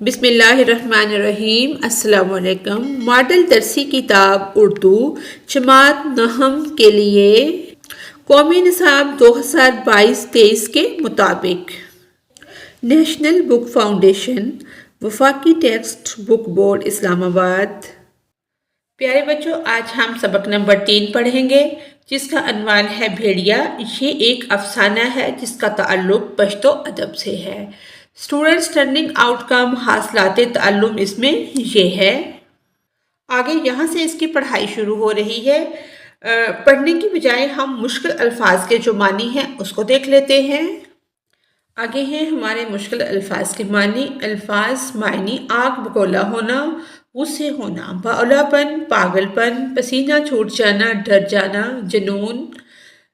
بسم اللہ الرحمن الرحیم۔ السلام علیکم۔ ماڈل درسی کتاب اردو جماعت نہم کے لیے قومی نصاب 2022-23 کے مطابق نیشنل بک فاؤنڈیشن، وفاقی ٹیکسٹ بک بورڈ اسلام آباد۔ پیارے بچوں، آج ہم سبق نمبر 3 پڑھیں گے جس کا عنوان ہے بھیڑیا۔ یہ ایک افسانہ ہے جس کا تعلق پشتو ادب سے ہے۔ اسٹوڈنٹس ٹرننگ آؤٹ کم حاصلات تعلم اس میں یہ ہے۔ آگے یہاں سے اس کی پڑھائی شروع ہو رہی ہے۔ پڑھنے کی بجائے ہم مشکل الفاظ کے جو معنی ہیں اس کو دیکھ لیتے ہیں۔ آگے ہیں ہمارے مشکل الفاظ کے معنی۔ الفاظ معنی: آگ بگولا ہونا، غصے ہونا، باولا پن، پاگل پن، پسینہ چھوٹ جانا، ڈر جانا،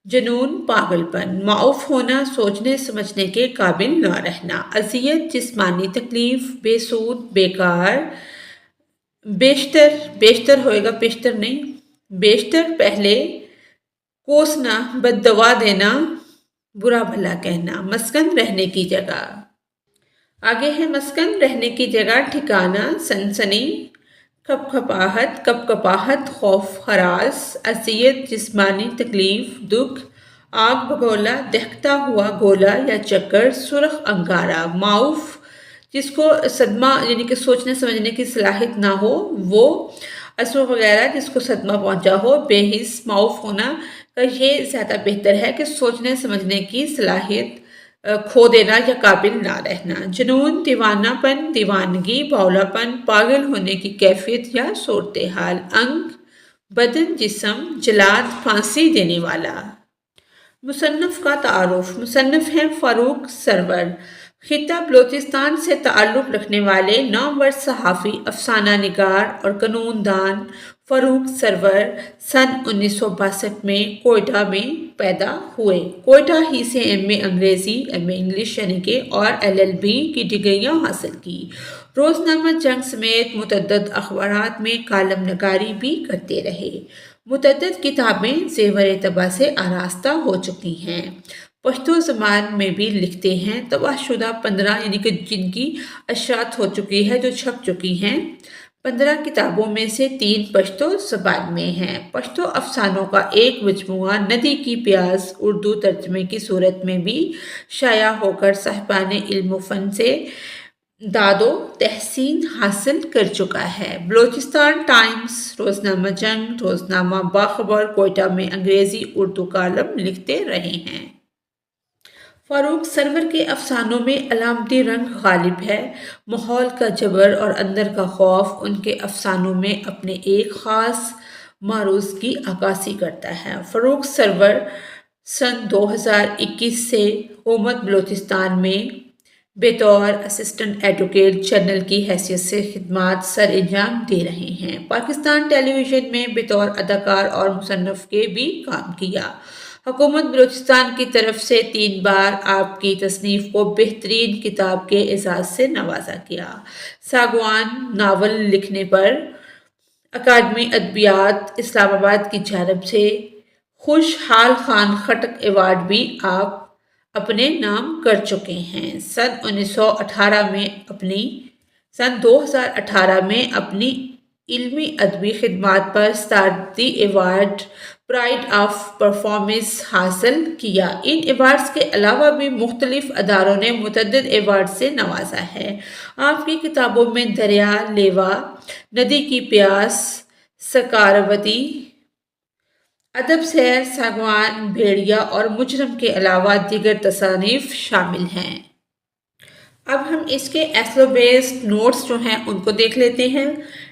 جنون، پاگل پن، معاف ہونا، سوچنے سمجھنے کے قابل نہ رہنا، اذیت، جسمانی تکلیف، بے سود، بیکار، بیشتر ہوئے گا پیشتر نہیں، بیشتر پہلے، کوسنا، بد دوا دینا، برا بھلا کہنا، مسکن رہنے کی جگہ۔ آگے ہے مسکن رہنے کی جگہ، ٹھکانہ، سنسنی، کپکپاہٹ، خوف ہراس، اذیت، جسمانی تکلیف، دکھ، آگ بگولا، دہکتا ہوا گولا یا چکر، سرخ انگارہ، معاف، جس کو صدمہ یعنی کہ سوچنے سمجھنے کی صلاحیت نہ ہو وہ، اسو وغیرہ جس کو صدمہ پہنچا ہو، بے حس، معاف ہونا کا یہ زیادہ بہتر ہے کہ سوچنے سمجھنے کی صلاحیت کھو دینا یا قابل نہ رہنا، جنون، دیوانہ پن، دیوانگی، باولا پن، پاگل ہونے کی کیفیت یا صورتحال، انگ، بدن، جسم، جلاد، پھانسی دینے والا۔ مصنف کا تعارف۔ مصنف ہیں فاروق سرور، خطہ بلوچستان سے تعلق رکھنے والے نامور صحافی، افسانہ نگار اور قانون دان فاروق سرور سن 1962 میں کوئٹہ میں پیدا ہوئے۔ کوئٹہ ہی سے ایم اے انگریزی، ایم اے انگلش یعنی کہ اور LLB کی ڈگریاں حاصل کی۔ روزنامہ جنگ سمیت متعدد اخبارات میں کالم نگاری بھی کرتے رہے۔ متعدد کتابیں زیور طبع سے آراستہ ہو چکی ہیں۔ پشتو زبان میں بھی لکھتے ہیں۔ طبع شدہ 15 یعنی کہ جن کی اشاعت ہو چکی ہے، جو چھپ چکی ہیں، 15 کتابوں میں سے 3 پشتو زبان میں ہیں۔ پشتو افسانوں کا ایک مجموعہ ندی کی پیاس اردو ترجمے کی صورت میں بھی شائع ہو کر صاحبان علم و فن سے داد و تحسین حاصل کر چکا ہے۔ بلوچستان ٹائمز، روزنامہ جنگ، روزنامہ باخبر کوئٹہ میں انگریزی اردو کالم لکھتے رہے ہیں۔ فاروق سرور کے افسانوں میں علامتی رنگ غالب ہے۔ ماحول کا جبر اور اندر کا خوف ان کے افسانوں میں اپنے ایک خاص معروض کی عکاسی کرتا ہے۔ فاروق سرور سن 2021 سے حکومت بلوچستان میں بطور اسسٹنٹ ایڈوکیٹ جنرل کی حیثیت سے خدمات سر انجام دے رہے ہیں۔ پاکستان ٹیلی ویژن میں بطور اداکار اور مصنف کے بھی کام کیا۔ حکومت بلوچستان کی طرف سے 3 بار آپ کی تصنیف کو بہترین کتاب کے اعزاز سے نوازا گیا۔ ساگوان ناول لکھنے پر اکیڈمی ادبیات اسلام آباد کی جانب سے خوشحال خان خٹک ایوارڈ بھی آپ اپنے نام کر چکے ہیں۔ سن 2018 میں اپنی علمی ادبی خدمات پر صدارتی ایوارڈ پرائڈ آف پرفارمنس حاصل کیا۔ ان ایوارڈز کے علاوہ بھی مختلف اداروں نے متعدد ایوارڈ سے نوازا ہے۔ آپ کی کتابوں میں دریا، لیوا، ندی کی پیاس، سکاروتی، ادب سیر، ساگوان، بھیڑیا اور مجرم کے علاوہ دیگر تصانیف شامل ہیں۔ اب ہم اس کے ایسلو بیسڈ نوٹس جو ہیں ان کو دیکھ لیتے ہیں۔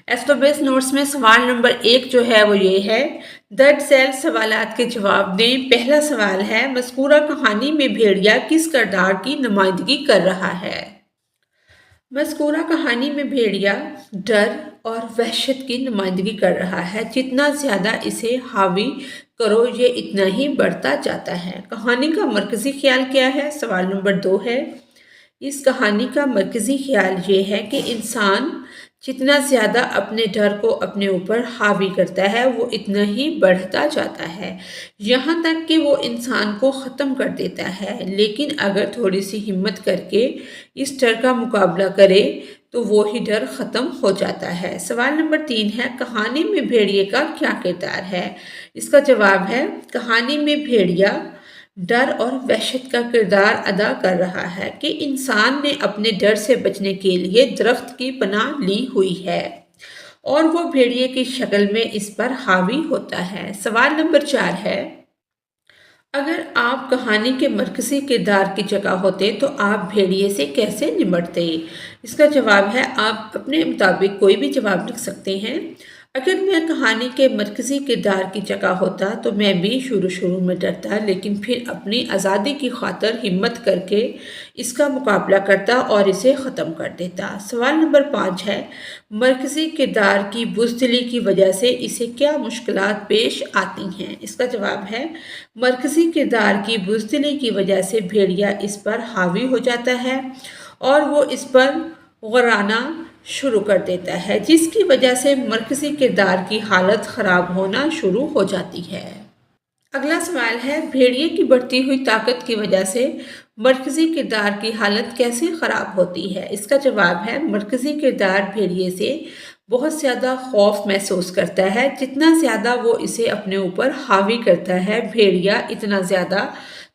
ایسلو بیسڈ نوٹس میں سوال نمبر 1 جو ہے وہ یہ ہے، درج ذیل سوالات کے جواب دیں۔ پہلا سوال ہے، مذکورہ کہانی میں بھیڑیا کس کردار کی نمائندگی کر رہا ہے؟ مذکورہ کہانی میں بھیڑیا ڈر اور وحشت کی نمائندگی کر رہا ہے۔ جتنا زیادہ اسے حاوی کرو یہ اتنا ہی بڑھتا جاتا ہے۔ کہانی کا مرکزی خیال کیا ہے؟ سوال نمبر 2 ہے، اس کہانی کا مرکزی خیال یہ ہے کہ انسان جتنا زیادہ اپنے ڈر کو اپنے اوپر حاوی کرتا ہے وہ اتنا ہی بڑھتا جاتا ہے، یہاں تک کہ وہ انسان کو ختم کر دیتا ہے۔ لیکن اگر تھوڑی سی ہمت کر کے اس ڈر کا مقابلہ کرے تو وہی ڈر ختم ہو جاتا ہے۔ سوال نمبر 3 ہے، کہانی میں بھیڑیے کا کیا کردار ہے؟ اس کا جواب ہے، کہانی میں بھیڑیا ڈر اور وحشت کا کردار ادا کر رہا ہے کہ انسان نے اپنے ڈر سے بچنے کے لیے درخت کی پناہ لی ہوئی ہے اور وہ بھیڑیے کی شکل میں اس پر حاوی ہوتا ہے۔ سوال نمبر 4 ہے، اگر آپ کہانی کے مرکزی کردار کی جگہ ہوتے تو آپ بھیڑیے سے کیسے نمٹتے؟ اس کا جواب ہے، آپ اپنے مطابق کوئی بھی جواب لکھ سکتے ہیں۔ اگر میں کہانی کے مرکزی کردار کی جگہ ہوتا تو میں بھی شروع میں ڈرتا، لیکن پھر اپنی آزادی کی خاطر ہمت کر کے اس کا مقابلہ کرتا اور اسے ختم کر دیتا۔ سوال نمبر 5 ہے، مرکزی کردار کی بزدلی کی وجہ سے اسے کیا مشکلات پیش آتی ہیں؟ اس کا جواب ہے، مرکزی کردار کی بزدلی کی وجہ سے بھیڑیا اس پر حاوی ہو جاتا ہے اور وہ اس پر غرانا شروع کر دیتا ہے، جس کی وجہ سے مرکزی کردار کی حالت خراب ہونا شروع ہو جاتی ہے۔ اگلا سوال ہے، بھیڑیے کی بڑھتی ہوئی طاقت کی وجہ سے مرکزی کردار کی حالت کیسے خراب ہوتی ہے؟ اس کا جواب ہے، مرکزی کردار بھیڑیے سے بہت زیادہ خوف محسوس کرتا ہے۔ جتنا زیادہ وہ اسے اپنے اوپر حاوی کرتا ہے، بھیڑیا اتنا زیادہ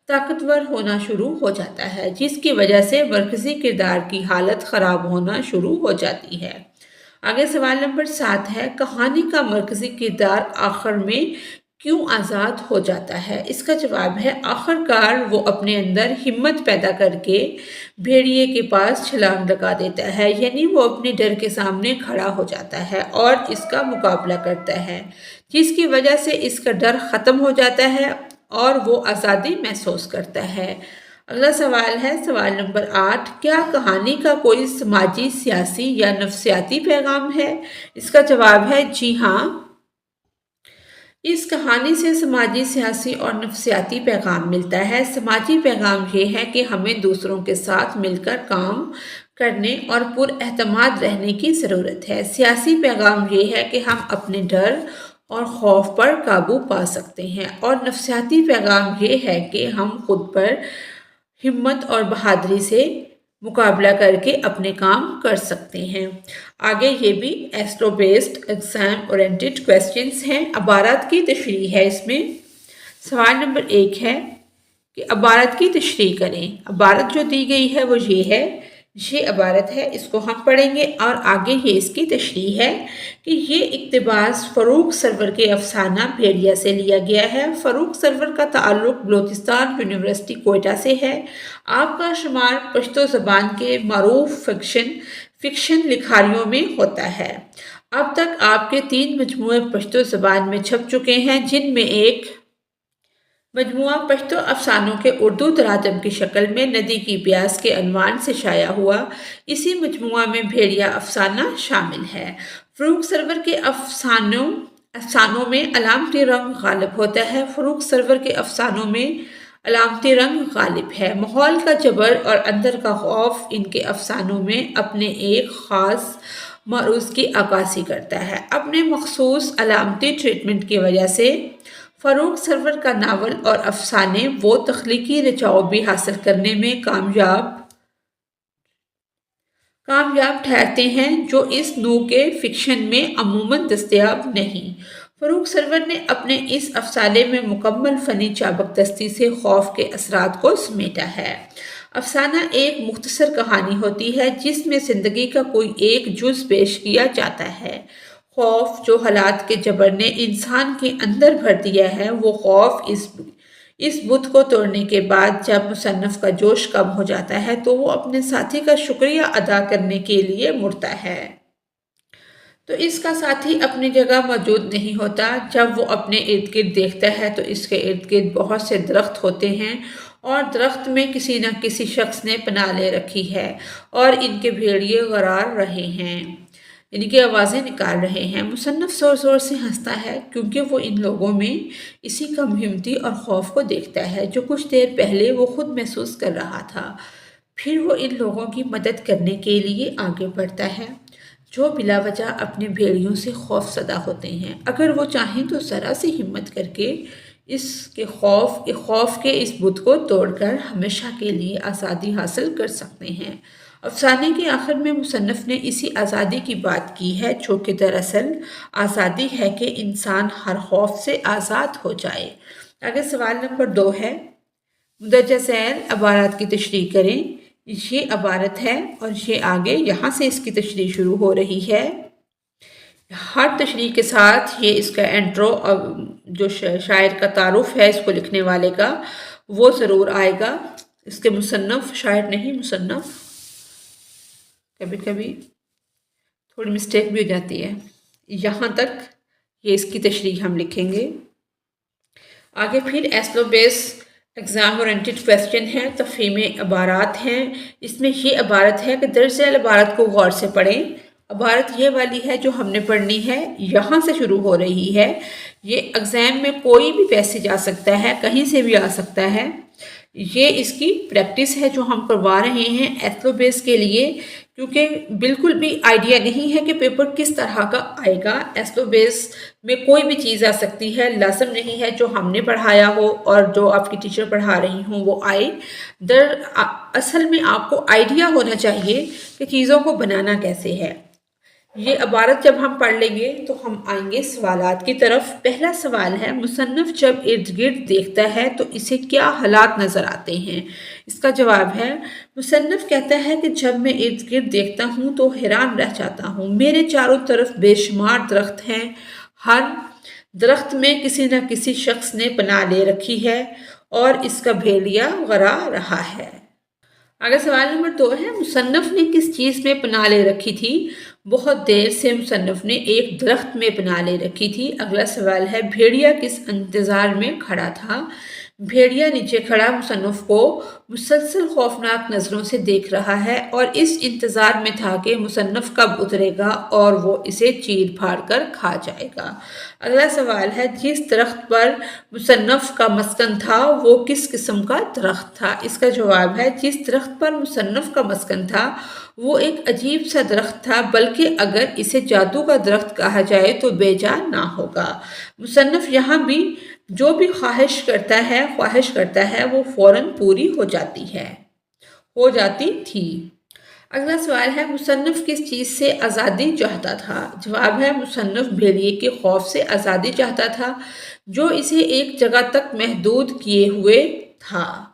طاقتور ہونا شروع ہو جاتا ہے، جس کی وجہ سے مرکزی کردار کی حالت خراب ہونا شروع ہو جاتی ہے۔ آگے سوال نمبر 7 ہے، کہانی کا مرکزی کردار آخر میں کیوں آزاد ہو جاتا ہے؟ اس کا جواب ہے، آخر کار وہ اپنے اندر ہمت پیدا کر کے بھیڑیے کے پاس چھلانگ لگا دیتا ہے، یعنی وہ اپنے ڈر کے سامنے کھڑا ہو جاتا ہے اور اس کا مقابلہ کرتا ہے، جس کی وجہ سے اس کا ڈر ختم ہو جاتا ہے اور وہ آزادی محسوس کرتا ہے۔ اگلا سوال ہے، سوال نمبر 8، کیا کہانی کا کوئی سماجی، سیاسی یا نفسیاتی پیغام ہے؟ اس کا جواب ہے، جی ہاں، اس کہانی سے سماجی، سیاسی اور نفسیاتی پیغام ملتا ہے۔ سماجی پیغام یہ ہے کہ ہمیں دوسروں کے ساتھ مل کر کام کرنے اور پر اعتماد رہنے کی ضرورت ہے۔ سیاسی پیغام یہ ہے کہ ہم اپنے ڈر اور خوف پر قابو پا سکتے ہیں، اور نفسیاتی پیغام یہ ہے کہ ہم خود پر ہمت اور بہادری سے مقابلہ کر کے اپنے کام کر سکتے ہیں۔ آگے یہ بھی astro based exam oriented questions ہیں۔ عبارات کی تشریح ہے اس میں۔ سوال نمبر 1 ہے کہ عبارت کی تشریح کریں۔ عبارت جو دی گئی ہے وہ یہ ہے، یہ عبارت ہے، اس کو ہم پڑھیں گے اور آگے یہ اس کی تشریح ہے کہ یہ اقتباس فروغ سرور کے افسانہ بھیڑیا سے لیا گیا ہے۔ فروغ سرور کا تعلق بلوچستان یونیورسٹی کوئٹہ سے ہے۔ آپ کا شمار پشتو زبان کے معروف فکشن لکھاریوں میں ہوتا ہے۔ اب تک آپ کے 3 مجموعے پشتو زبان میں چھپ چکے ہیں، جن میں ایک مجموعہ پشتو افسانوں کے اردو تراجم کی شکل میں ندی کی پیاس کے عنوان سے شائع ہوا۔ اسی مجموعہ میں بھیڑیا افسانہ شامل ہے۔ فروغ سرور کے افسانوں میں علامتی رنگ غالب ہوتا ہے۔ فروغ سرور کے افسانوں میں علامتی رنگ غالب ہے۔ ماحول کا جبر اور اندر کا خوف ان کے افسانوں میں اپنے ایک خاص معروض کی عکاسی کرتا ہے۔ اپنے مخصوص علامتی ٹریٹمنٹ کی وجہ سے فروغ سرور کا ناول اور افسانے وہ تخلیقی رچاؤ بھی حاصل کرنے میں کامیاب ٹھہرتے ہیں جو اس نوع کے فکشن میں عموماً دستیاب نہیں۔ فروغ سرور نے اپنے اس افسانے میں مکمل فنی چابک دستی سے خوف کے اثرات کو سمیٹا ہے۔ افسانہ ایک مختصر کہانی ہوتی ہے جس میں زندگی کا کوئی ایک جز پیش کیا جاتا ہے۔ خوف جو حالات کے جبر نے انسان کے اندر بھر دیا ہے، وہ خوف اس بت کو توڑنے کے بعد جب مصنف کا جوش کم ہو جاتا ہے تو وہ اپنے ساتھی کا شکریہ ادا کرنے کے لیے مڑتا ہے۔ تو اس کا ساتھی اپنی جگہ موجود نہیں ہوتا۔ جب وہ اپنے ارد گرد دیکھتا ہے تو اس کے ارد گرد بہت سے درخت ہوتے ہیں اور درخت میں کسی نہ کسی شخص نے پناہ لے رکھی ہے اور ان کے بھیڑیے غرار رہے ہیں، یعنی کہ آوازیں نکال رہے ہیں۔ مصنف زور زور سے ہنستا ہے کیونکہ وہ ان لوگوں میں اسی کم ہمتی اور خوف کو دیکھتا ہے جو کچھ دیر پہلے وہ خود محسوس کر رہا تھا۔ پھر وہ ان لوگوں کی مدد کرنے کے لیے آگے بڑھتا ہے جو بلا وجہ اپنے بھیڑیوں سے خوف زدہ ہوتے ہیں۔ اگر وہ چاہیں تو ذرا سی ہمت کر کے خوف کے اس بت کو توڑ کر ہمیشہ کے لیے آزادی حاصل کر سکتے ہیں۔ افسانے کے آخر میں مصنف نے اسی آزادی کی بات کی ہے جو کہ دراصل آزادی ہے کہ انسان ہر خوف سے آزاد ہو جائے۔ اگر سوال نمبر 2 ہے، مندرجہ ذیل عبارات کی تشریح کریں۔ یہ عبارت ہے اور یہ آگے یہاں سے اس کی تشریح شروع ہو رہی ہے۔ ہر تشریح کے ساتھ یہ اس کا انٹرو جو شاعر کا تعارف ہے اس کو لکھنے والے کا وہ ضرور آئے گا۔ اس کے مصنف شاعر نہیں مصنف، کبھی کبھی تھوڑی مسٹیک بھی ہو جاتی ہے۔ یہاں تک یہ اس کی تشریح ہم لکھیں گے۔ آگے پھر ایسلو بیس ایگزام اورینٹڈ کویسچن ہے، تفہیم عبارات ہیں۔ اس میں یہ عبارت ہے کہ درج ذیل عبارت کو غور سے پڑھیں۔ عبارت یہ والی ہے جو ہم نے پڑھنی ہے، یہاں سے شروع ہو رہی ہے۔ یہ ایگزام میں کوئی بھی پیسے جا سکتا ہے، کہیں سے بھی آ سکتا ہے۔ یہ اس کی پریکٹس ہے جو ہم کروا رہے ہیں ایسلو بیس کے لیے، کیونکہ بالکل بھی آئیڈیا نہیں ہے کہ پیپر کس طرح کا آئے گا۔ ایسلو بیس میں کوئی بھی چیز آ سکتی ہے، لازم نہیں ہے جو ہم نے پڑھایا ہو اور جو آپ کی ٹیچر پڑھا رہی ہوں وہ آئے۔ اصل میں آپ کو آئیڈیا ہونا چاہیے کہ چیزوں کو بنانا کیسے ہے۔ یہ عبارت جب ہم پڑھ لیں گے تو ہم آئیں گے سوالات کی طرف۔ پہلا سوال ہے، مصنف جب ارد گرد دیکھتا ہے تو اسے کیا حالات نظر آتے ہیں؟ اس کا جواب ہے، مصنف کہتا ہے کہ جب میں ارد گرد دیکھتا ہوں تو حیران رہ جاتا ہوں۔ میرے چاروں طرف بے شمار درخت ہیں، ہر درخت میں کسی نہ کسی شخص نے پناہ لے رکھی ہے اور اس کا بھیڑیا غرا رہا ہے۔ اگر سوال نمبر 2 ہے، مصنف نے کس چیز میں پناہ لے رکھی تھی؟ بہت دیر سے مصنف نے ایک درخت میں پناہ لے رکھی تھی۔ اگلا سوال ہے، بھیڑیا کس انتظار میں کھڑا تھا؟ بھیڑیا نیچے کھڑا مصنف کو مسلسل خوفناک نظروں سے دیکھ رہا ہے اور اس انتظار میں تھا کہ مصنف کب اترے گا اور وہ اسے چیر پھاڑ کر کھا جائے گا۔ اگلا سوال ہے، جس درخت پر مصنف کا مسکن تھا وہ کس قسم کا درخت تھا؟ اس کا جواب ہے، جس درخت پر مصنف کا مسکن تھا وہ ایک عجیب سا درخت تھا، بلکہ اگر اسے جادو کا درخت کہا جائے تو بے جا نہ ہوگا۔ مصنف یہاں بھی جو بھی خواہش کرتا ہے وہ فوراً پوری ہو جاتی تھی۔ اگلا سوال ہے، مصنف کس چیز سے آزادی چاہتا تھا؟ جواب ہے، مصنف بھیڑیے کے خوف سے آزادی چاہتا تھا جو اسے ایک جگہ تک محدود کیے ہوئے تھا۔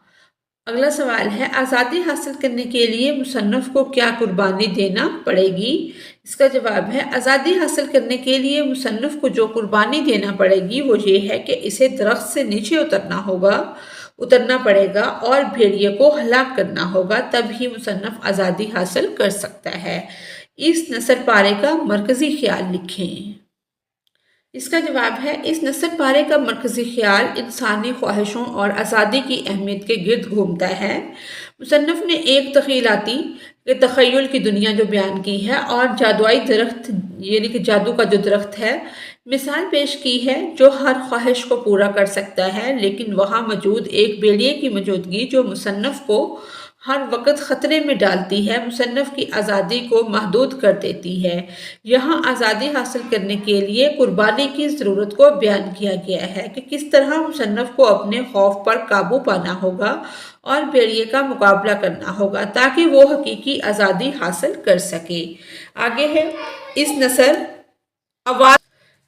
اگلا سوال ہے، آزادی حاصل کرنے کے لیے مصنف کو کیا قربانی دینا پڑے گی؟ اس کا جواب ہے، آزادی حاصل کرنے کے لیے مصنف کو جو قربانی دینا پڑے گی وہ یہ ہے کہ اسے درخت سے نیچے اترنا پڑے گا اور بھیڑیے کو ہلاک کرنا ہوگا، تب ہی مصنف آزادی حاصل کر سکتا ہے۔ اس نثر پارے کا مرکزی خیال لکھیں۔ اس کا جواب ہے، اس نثر پارے کا مرکزی خیال انسانی خواہشوں اور آزادی کی اہمیت کے گرد گھومتا ہے۔ مصنف نے ایک تخیلاتی تخیل کی دنیا جو بیان کی ہے اور جادوئی درخت یعنی کہ جادو کا جو درخت ہے مثال پیش کی ہے جو ہر خواہش کو پورا کر سکتا ہے، لیکن وہاں موجود ایک بھیڑیے کی موجودگی جو مصنف کو ہر وقت خطرے میں ڈالتی ہے، مصنف کی آزادی کو محدود کر دیتی ہے۔ یہاں آزادی حاصل کرنے کے لیے قربانی کی ضرورت کو بیان کیا گیا ہے کہ کس طرح مصنف کو اپنے خوف پر قابو پانا ہوگا اور بھیڑیے کا مقابلہ کرنا ہوگا تاکہ وہ حقیقی آزادی حاصل کر سکے۔ آگے ہے،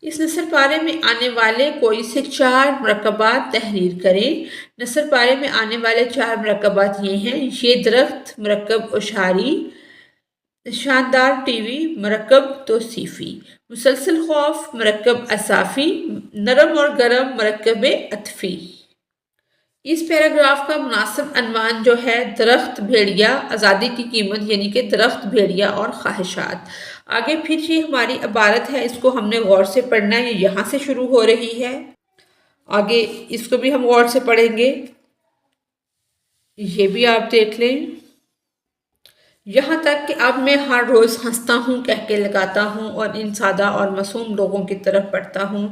اس نثر پارے میں آنے والے کوئی سے 4 مرکبات تحریر کریں۔ نثر پارے میں آنے والے 4 مرکبات یہ ہیں، یہ درخت مرکب اشعاری، شاندار ٹی وی مرکب توصیفی، مسلسل خوف مرکب اضافی، نرم اور گرم مرکب عطفی۔ اس پیراگراف کا مناسب عنوان جو ہے درخت، بھیڑیا، آزادی کی قیمت یعنی کہ درخت، بھیڑیا اور خواہشات۔ آگے پھر یہ ہماری عبارت ہے، اس کو ہم نے غور سے پڑھنا ہے، یہ یہاں سے شروع ہو رہی ہے۔ آگے اس کو بھی ہم غور سے پڑھیں گے، یہ بھی آپ دیکھ لیں، یہاں تک کہ اب میں ہر روز ہنستا ہوں، کہہ کے لگاتا ہوں اور ان سادہ اور معصوم لوگوں کی طرف بڑھتا ہوں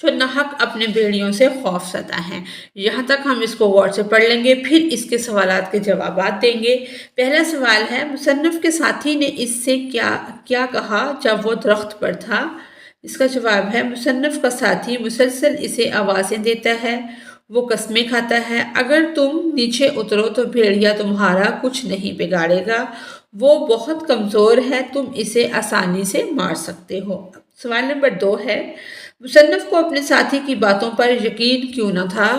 جو ناحق اپنے بیڑیوں سے خوف زدہ ہیں۔ یہاں تک ہم اس کو غور سے پڑھ لیں گے، پھر اس کے سوالات کے جوابات دیں گے۔ پہلا سوال ہے، مصنف کے ساتھی نے اس سے کیا کہا جب وہ درخت پر تھا؟ اس کا جواب ہے، مصنف کا ساتھی مسلسل اسے آوازیں دیتا ہے، وہ قسمیں کھاتا ہے، اگر تم نیچے اترو تو بھیڑیا تمہارا کچھ نہیں بگاڑے گا، وہ بہت کمزور ہے، تم اسے آسانی سے مار سکتے ہو۔ سوال نمبر 2 ہے، مصنف کو اپنے ساتھی کی باتوں پر یقین کیوں نہ تھا؟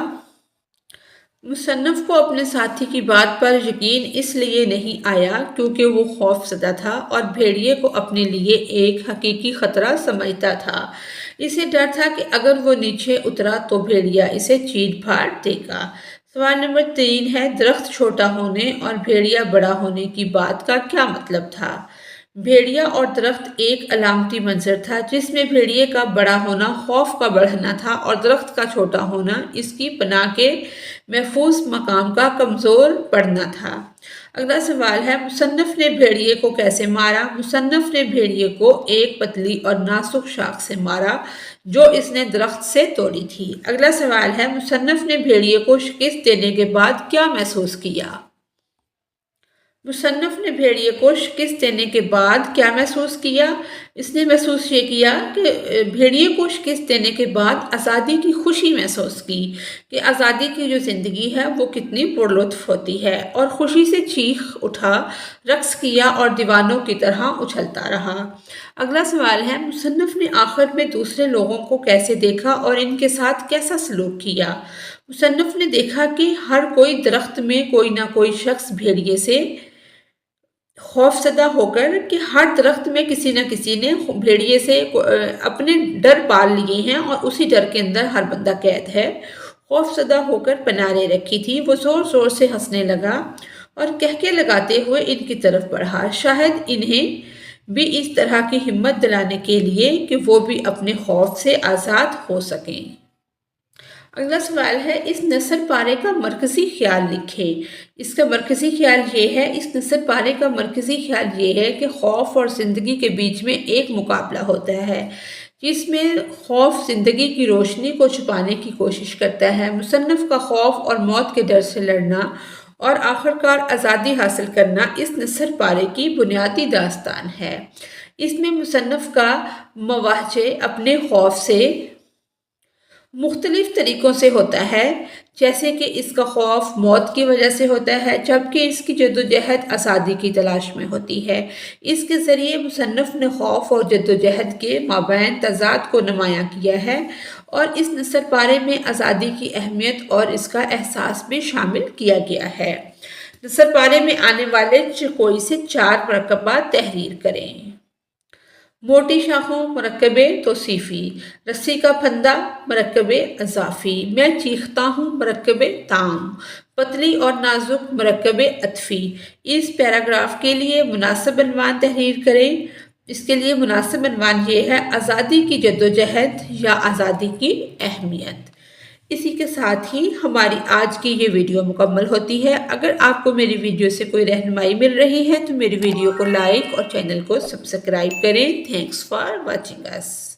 مصنف کو اپنے ساتھی کی بات پر یقین اس لیے نہیں آیا کیونکہ وہ خوف زدہ تھا اور بھیڑیے کو اپنے لیے ایک حقیقی خطرہ سمجھتا تھا۔ اسے ڈر تھا کہ اگر وہ نیچے اترا تو بھیڑیا اسے چیر پھاڑ دے گا۔ سوال نمبر 3 ہے، درخت چھوٹا ہونے اور بھیڑیا بڑا ہونے کی بات کا کیا مطلب تھا؟ بھیڑیا اور درخت ایک علامتی منظر تھا جس میں بھیڑیے کا بڑا ہونا خوف کا بڑھنا تھا اور درخت کا چھوٹا ہونا اس کی پناہ کے محفوظ مقام کا کمزور پڑنا تھا۔ اگلا سوال ہے، مصنف نے بھیڑیے کو کیسے مارا؟ مصنف نے بھیڑیے کو ایک پتلی اور نازک شاخ سے مارا جو اس نے درخت سے توڑی تھی۔ اگلا سوال ہے، مصنف نے بھیڑیے کو شکست دینے کے بعد کیا محسوس کیا؟ مصنف نے بھیڑیے کو شکست دینے کے بعد کیا محسوس کیا؟ اس نے محسوس یہ کیا کہ بھیڑیے کو شکست دینے کے بعد آزادی کی خوشی محسوس کی کہ آزادی کی جو زندگی ہے وہ کتنی پرلطف ہوتی ہے، اور خوشی سے چیخ اٹھا، رقص کیا اور دیوانوں کی طرح اچھلتا رہا۔ اگلا سوال ہے، مصنف نے آخر میں دوسرے لوگوں کو کیسے دیکھا اور ان کے ساتھ کیسا سلوک کیا؟ مصنف نے دیکھا کہ ہر کوئی درخت میں کوئی نہ کوئی شخص بھیڑیے سے خوف زدہ ہو کر کہ ہر درخت میں کسی نہ کسی نے بھیڑیے سے اپنے ڈر پال لیے ہیں اور اسی ڈر کے اندر ہر بندہ قید ہے، خوف زدہ ہو کر پناہ لے رکھی تھی۔ وہ زور زور سے ہنسنے لگا اور کہکے لگاتے ہوئے ان کی طرف بڑھا، شاید انہیں بھی اس طرح کی ہمت دلانے کے لیے کہ وہ بھی اپنے خوف سے آزاد ہو سکیں۔ اگلا سوال ہے، اس نثر پارے کا مرکزی خیال لکھیں۔ اس کا مرکزی خیال یہ ہے، اس نثر پارے کا مرکزی خیال یہ ہے کہ خوف اور زندگی کے بیچ میں ایک مقابلہ ہوتا ہے جس میں خوف زندگی کی روشنی کو چھپانے کی کوشش کرتا ہے۔ مصنف کا خوف اور موت کے ڈر سے لڑنا اور آخرکار آزادی حاصل کرنا اس نثر پارے کی بنیادی داستان ہے۔ اس میں مصنف کا مواجہ اپنے خوف سے مختلف طریقوں سے ہوتا ہے، جیسے کہ اس کا خوف موت کی وجہ سے ہوتا ہے جبکہ اس کی جدوجہد آزادی کی تلاش میں ہوتی ہے۔ اس کے ذریعے مصنف نے خوف اور جدوجہد کے مابین تضاد کو نمایاں کیا ہے اور اس نثر پارے میں آزادی کی اہمیت اور اس کا احساس بھی شامل کیا گیا ہے۔ نثر پارے میں آنے والے کوئی سے 4 مرکبات تحریر کریں۔ موٹی شاخوں مرکب توصیفی، رسی کا پھندا مرکب اضافی، میں چیختا ہوں مرکب تام، پتلی اور نازک مرکب عطفی۔ اس پیراگراف کے لیے مناسب عنوان تحریر کریں۔ اس کے لیے مناسب عنوان یہ ہے، آزادی کی جدوجہد یا آزادی کی اہمیت۔ اسی کے ساتھ ہی ہماری آج کی یہ ویڈیو مکمل ہوتی ہے۔ اگر آپ کو میری ویڈیو سے کوئی رہنمائی مل رہی ہے تو میری ویڈیو کو لائک اور چینل کو سبسکرائب کریں۔ Thanks for watching us.